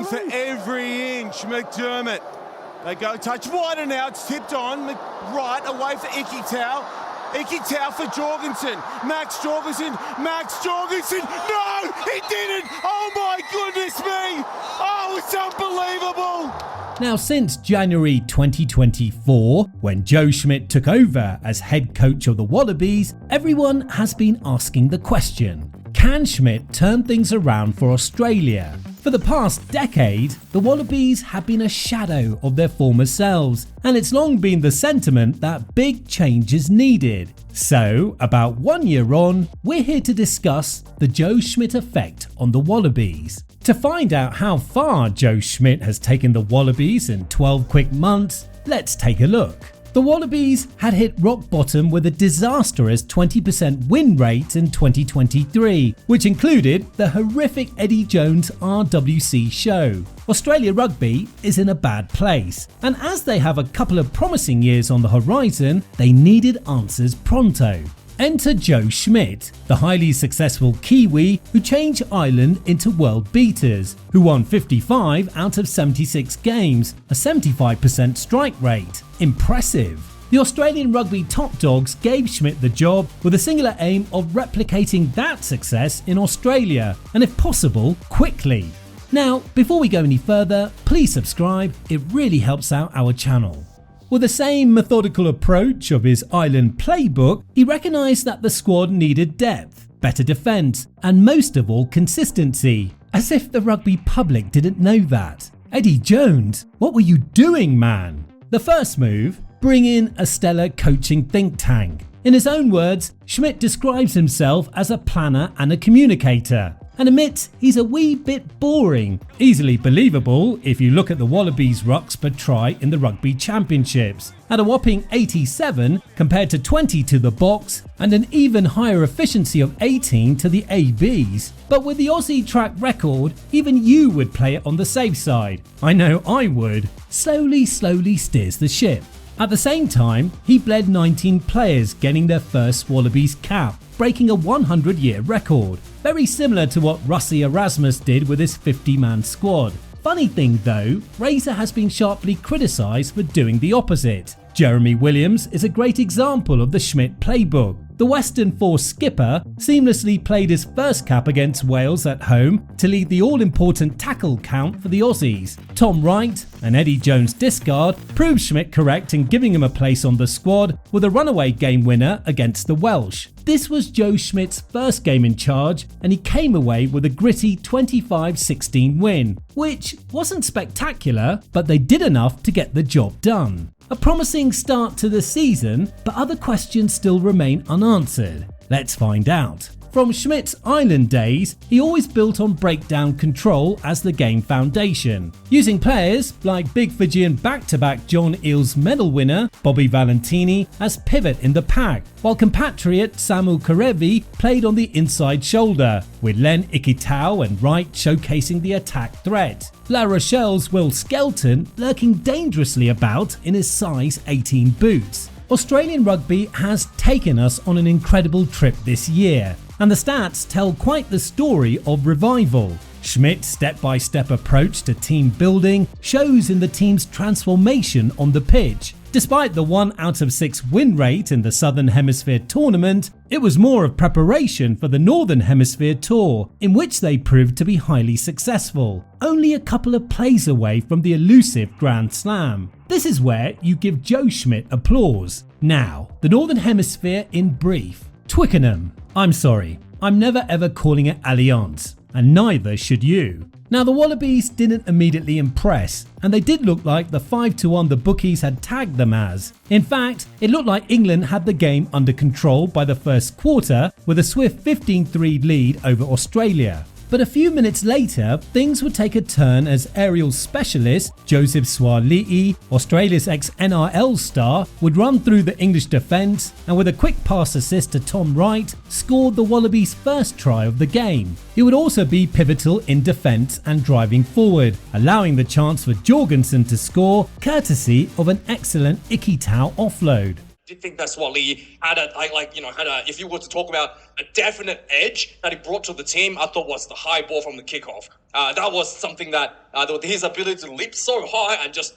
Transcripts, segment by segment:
for every inch. McDermott. They go touch wide and out. It's tipped on. Right away for Ikitau. Ikitau for Jorgensen. Max Jorgensen. No, he didn't. Oh my goodness me. Oh, it's unbelievable. Now, since January 2024, when Joe Schmidt took over as head coach of the Wallabies, everyone has been asking the question, can Schmidt turn things around for Australia? For the past decade, the Wallabies have been a shadow of their former selves, and it's long been the sentiment that big change is needed. So, about 1 year on, we're here to discuss the Joe Schmidt effect on the Wallabies. To find out how far Joe Schmidt has taken the Wallabies in 12 quick months, let's take a look. The Wallabies had hit rock bottom with a disastrous 20% win rate in 2023, which included the horrific Eddie Jones RWC show. Australian Rugby is in a bad place, and as they have a couple of promising years on the horizon, they needed answers pronto. Enter Joe Schmidt, the highly successful Kiwi who changed Ireland into world beaters, who won 55 out of 76 games, a 75% strike rate. Impressive. The Australian Rugby top dogs gave Schmidt the job with a singular aim of replicating that success in Australia, and if possible, quickly. Now, before we go any further, please subscribe, it really helps out our channel. With the same methodical approach of his Ireland playbook, he recognised that the squad needed depth, better defence, and most of all consistency. As if the rugby public didn't know that. Eddie Jones, what were you doing, man? The first move, bring in a stellar coaching think tank. In his own words, Schmidt describes himself as a planner and a communicator, and admits he's a wee bit boring. Easily believable if you look at the Wallabies' rucks per try in the Rugby Championships, at a whopping 87 compared to 20 to the box, and an even higher efficiency of 18 to the ABs. But with the Aussie track record, even you would play it on the safe side. I know I would. Slowly steers the ship. At the same time, he bled 19 players getting their first Wallabies cap, breaking a 100-year record. Very similar to what Russie Erasmus did with his 50-man squad. Funny thing though, Razor has been sharply criticised for doing the opposite. Jeremy Williams is a great example of the Schmidt playbook. The Western Force skipper seamlessly played his first cap against Wales at home to lead the all-important tackle count for the Aussies. Tom Wright, an Eddie Jones discard, proved Schmidt correct in giving him a place on the squad with a runaway game winner against the Welsh. This was Joe Schmidt's first game in charge, and he came away with a gritty 25-16 win, which wasn't spectacular, but they did enough to get the job done. A promising start to the season, but other questions still remain unanswered. Let's find out. From Schmidt's Ireland days, he always built on breakdown control as the game foundation, using players like big Fijian back-to-back John Eales medal winner Bobby Valentini as pivot in the pack, while compatriot Samu Kerevi played on the inside shoulder, with Len Ikitau and Wright showcasing the attack threat. La Rochelle's Will Skelton lurking dangerously about in his size 18 boots. Australian rugby has taken us on an incredible trip this year, and the stats tell quite the story of revival. Schmidt's step-by-step approach to team building shows in the team's transformation on the pitch. Despite the 1 out of 6 win rate in the Southern Hemisphere tournament, it was more of preparation for the Northern Hemisphere tour, in which they proved to be highly successful, only a couple of plays away from the elusive Grand Slam. This is where you give Joe Schmidt applause. Now, the Northern Hemisphere in brief. Twickenham. I'm sorry, I'm never ever calling it Allianz, and neither should you. Now, the Wallabies didn't immediately impress, and they did look like the 5-1 the bookies had tagged them as. In fact, it looked like England had the game under control by the first quarter with a swift 15-3 lead over Australia. But a few minutes later, things would take a turn as aerial specialist Joseph Suaalii, Australia's ex-NRL star, would run through the English defence and with a quick pass assist to Tom Wright, scored the Wallabies' first try of the game. He would also be pivotal in defence and driving forward, allowing the chance for Jorgensen to score, courtesy of an excellent Ikitau offload. did think that Wallaies had if you were to talk about a definite edge that he brought to the team, I thought was the high ball from the kickoff. That was something that his ability to leap so high and just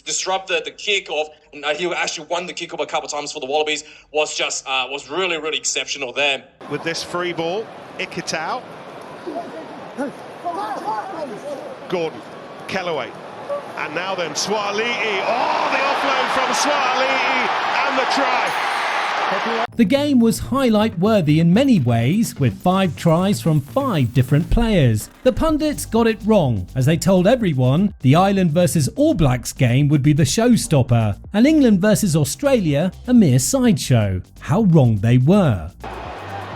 disrupt the kickoff, and he actually won the kickoff a couple of times for the Wallabies, was really, really exceptional there. With this free ball, Ikitau, Gordon, Kellaway, and now then Swali'i. Oh, the offload from Swali'i and the try. The game was highlight worthy in many ways, with 5 tries from 5 different players. The pundits got it wrong, as they told everyone the Ireland versus All Blacks game would be the showstopper, and England versus Australia a mere sideshow. How wrong they were.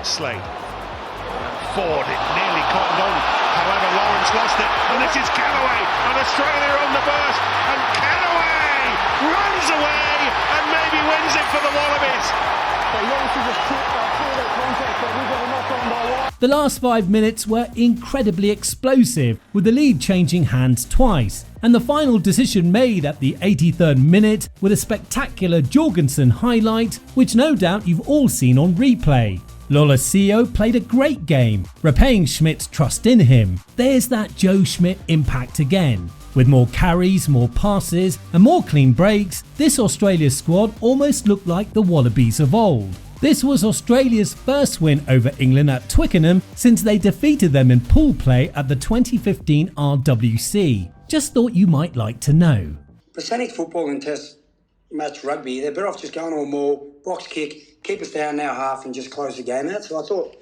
Slade and Ford, it nearly cottoned on. However, Lawrence lost it, and this is Kellaway, and Australia on the burst, and Kellaway runs away and maybe wins it for the Wallabies. The last 5 minutes were incredibly explosive, with the lead changing hands twice, and the final decision made at the 83rd minute with a spectacular Jorgensen highlight, which no doubt you've all seen on replay. Wallaies played a great game, repaying Schmidt's trust in him. There's that Joe Schmidt impact again. With more carries, more passes and more clean breaks, this Australia squad almost looked like the Wallabies of old. This was Australia's first win over England at Twickenham since they defeated them in pool play at the 2015 RWC. Just thought you might like to know. Percentage football and test match rugby, they're better off just going on maul, box kick, keep us down now half and just close the game out. So I thought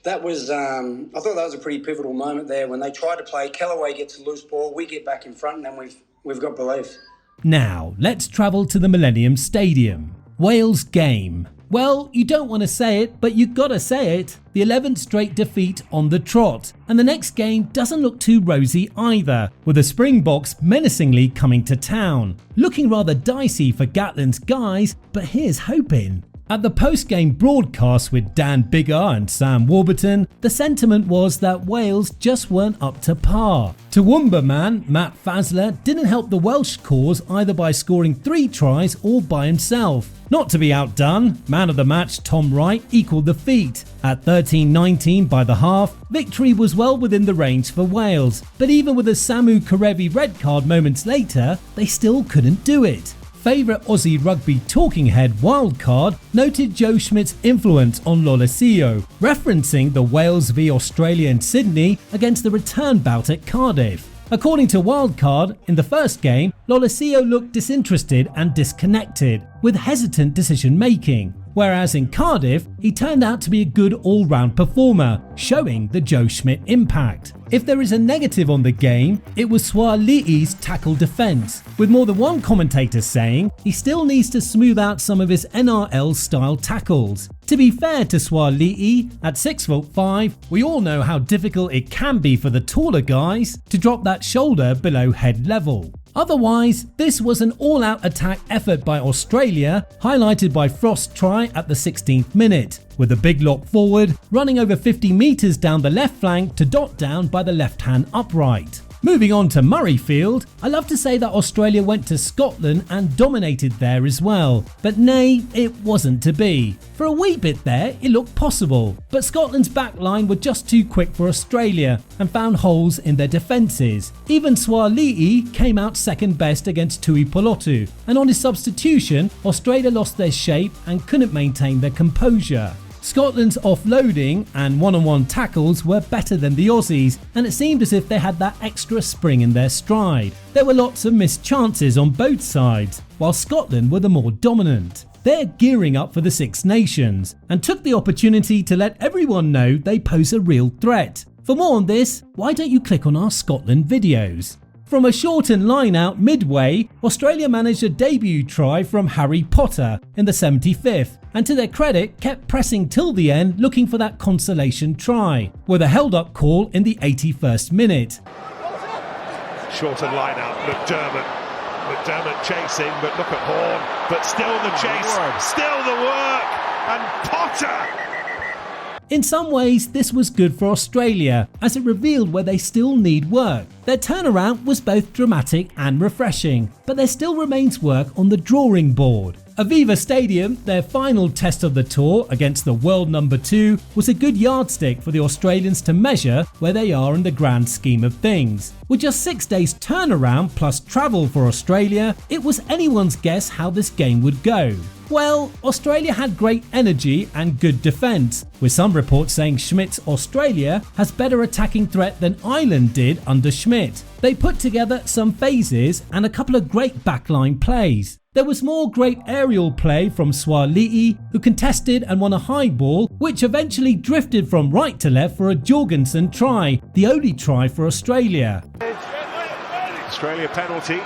that was a pretty pivotal moment there when they tried to play. Kellaway gets a loose ball, we get back in front, and then we've got belief. Now let's travel to the Millennium Stadium. Wales game. Well, you don't want to say it, but you gotta say it. The 11th straight defeat on the trot. And the next game doesn't look too rosy either, with the Springboks menacingly coming to town. Looking rather dicey for Gatland's guys, but here's hoping. At the post-game broadcast with Dan Biggar and Sam Warburton, the sentiment was that Wales just weren't up to par. Toowoomba man Matt Fazler didn't help the Welsh cause either by scoring 3 tries or by himself. Not to be outdone, man of the match Tom Wright equalled the feat. At 13-19 by the half, victory was well within the range for Wales, but even with a Samu Kerevi red card moments later, they still couldn't do it. Favourite Aussie rugby talking head Wildcard noted Joe Schmidt's influence on Wallaies, referencing the Wales v Australia in Sydney against the return bout at Cardiff. According to Wildcard, in the first game, Wallaies looked disinterested and disconnected, with hesitant decision making, whereas in Cardiff, he turned out to be a good all-round performer, showing the Joe Schmidt impact. If there is a negative on the game, it was Swali'i's tackle defence, with more than one commentator saying he still needs to smooth out some of his NRL-style tackles. To be fair to Swali'i, at 6'5", we all know how difficult it can be for the taller guys to drop that shoulder below head level. Otherwise, this was an all-out attack effort by Australia, highlighted by Frost's try at the 16th minute, with a big lock forward, running over 50 metres down the left flank to dot down by the left-hand upright. Moving on to Murrayfield, I love to say that Australia went to Scotland and dominated there as well, but nay, it wasn't to be. For a wee bit there, it looked possible, but Scotland's backline were just too quick for Australia and found holes in their defences. Even Swali'i came out second best against Tui Polotu, and on his substitution, Australia lost their shape and couldn't maintain their composure. Scotland's offloading and one-on-one tackles were better than the Aussies, and it seemed as if they had that extra spring in their stride. There were lots of missed chances on both sides, while Scotland were the more dominant. They're gearing up for the Six Nations and took the opportunity to let everyone know they pose a real threat. For more on this, why don't you click on our Scotland videos? From a shortened line-out midway, Australia managed a debut try from Harry Potter in the 75th, and to their credit kept pressing till the end looking for that consolation try, with a held-up call in the 81st minute. Shortened line-out, McDermott chasing, but look at Horn, but still the chase, still the work, and Potter! In some ways, this was good for Australia, as it revealed where they still need work. Their turnaround was both dramatic and refreshing, but there still remains work on the drawing board. Aviva Stadium, their final test of the tour against the world number 2, was a good yardstick for the Australians to measure where they are in the grand scheme of things. With just 6 days turnaround plus travel for Australia, it was anyone's guess how this game would go. Well, Australia had great energy and good defence, with some reports saying Schmidt's Australia has better attacking threat than Ireland did under Schmidt. They put together some phases and a couple of great backline plays. There was more great aerial play from Wallaies, who contested and won a high ball, which eventually drifted from right to left for a Jorgensen try, the only try for Australia. Australia penalty.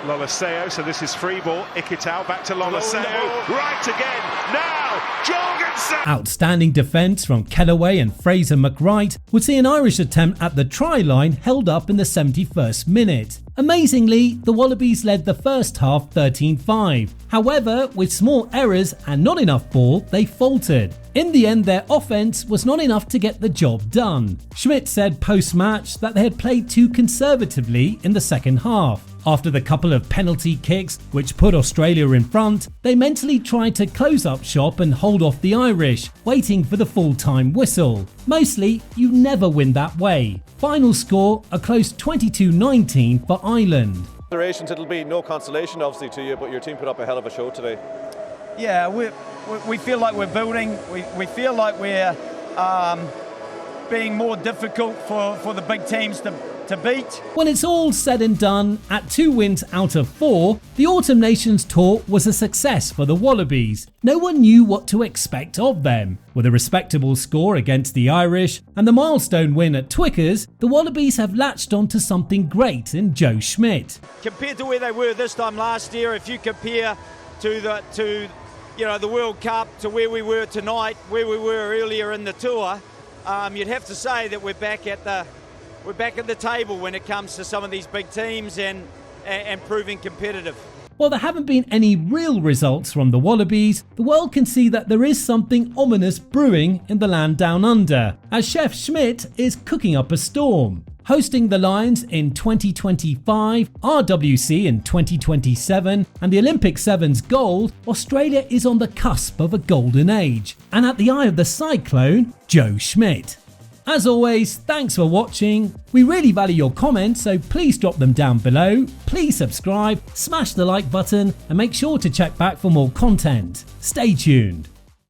Lolaseo, so this is free ball. Ikitau back to Lolaseo. Right again. Now, Jorgensen! Outstanding defence from Kellaway and Fraser McWright would see an Irish attempt at the try line held up in the 71st minute. Amazingly, the Wallabies led the first half 13-5. However, with small errors and not enough ball, they faltered. In the end, their offence was not enough to get the job done. Schmidt said post-match that they had played too conservatively in the second half. After the couple of penalty kicks, which put Australia in front, they mentally tried to close up shop and hold off the Irish, waiting for the full-time whistle. Mostly, you never win that way. Final score, a close 22-19 for Ireland. It'll be no consolation obviously to you, but your team put up a hell of a show today. Yeah, we feel like we're building. We feel like we're being more difficult for the big teams to beat. When it's all said and done, at 2 wins out of 4, the Autumn Nations tour was a success for the Wallabies. No one knew what to expect of them. With a respectable score against the Irish and the milestone win at Twickers, the Wallabies have latched onto something great in Joe Schmidt. Compared to where they were this time last year, if you compare to the World Cup to where we were tonight, where we were earlier in the tour, you'd have to say that we're back at the table when it comes to some of these big teams and proving competitive. While there haven't been any real results from the Wallabies, the world can see that there is something ominous brewing in the land down under, as Chef Schmidt is cooking up a storm. Hosting the Lions in 2025, RWC in 2027 and the Olympic Sevens gold, Australia is on the cusp of a golden age. And at the eye of the cyclone, Joe Schmidt. As always, thanks for watching. We really value your comments, so please drop them down below. Please subscribe, smash the like button and make sure to check back for more content. Stay tuned.